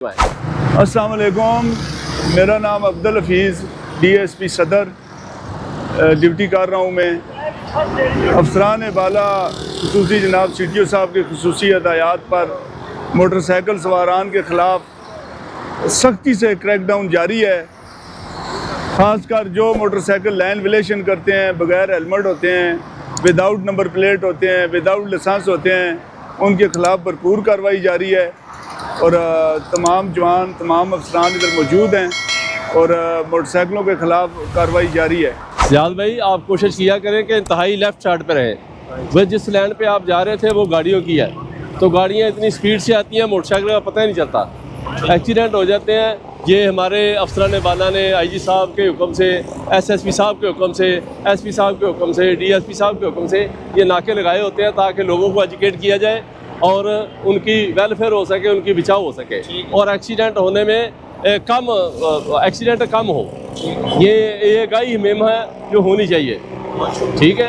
अस्सलाम वालेकुम, मेरा नाम अब्दुल हफीज़ DSP सदर ड्यूटी कर रहा हूँ मैं। अफसरान बाला खुसूसी जनाब CTO साहब के खुसूसी हदायत पर मोटरसाइकिल सवारान के ख़िलाफ़ सख्ती से क्रैकडाउन जारी है। ख़ासकर जो मोटरसाइकिल लाइन विलेशन करते हैं, बग़ैर हेलमेट होते हैं, विदाउट नंबर प्लेट होते हैं, विदाउट लाइसेंस होते हैं, उनके ख़िलाफ़ भरपूर कार्रवाई जारी है। और तमाम जवान, तमाम अफसरान इधर मौजूद हैं और मोटरसाइकिलों के ख़िलाफ़ कार्रवाई जारी है। सियाद भाई, आप कोशिश किया करें कि इंतहाई लेफ़्ट साइड पर रहें। वह जिस लैंड पे आप जा रहे थे वो गाड़ियों की है, तो गाड़ियाँ इतनी स्पीड से आती हैं, मोटरसाइकिल का पता ही नहीं चलता, एक्सीडेंट हो जाते हैं। ये हमारे अफसरान बाला ने IG साहब के हुक्म से, SSP साहब के हुक्म से, SP साहब के हुक्म से, DSP साहब के हुक्म से ये नाके लगाए होते हैं ताकि लोगों को एजुकेट किया जाए और उनकी वेलफेयर हो सके, उनकी बचाव हो सके और एक्सीडेंट होने में एक्सीडेंट कम हो। ये गाई मुहिम है जो होनी चाहिए। ठीक है,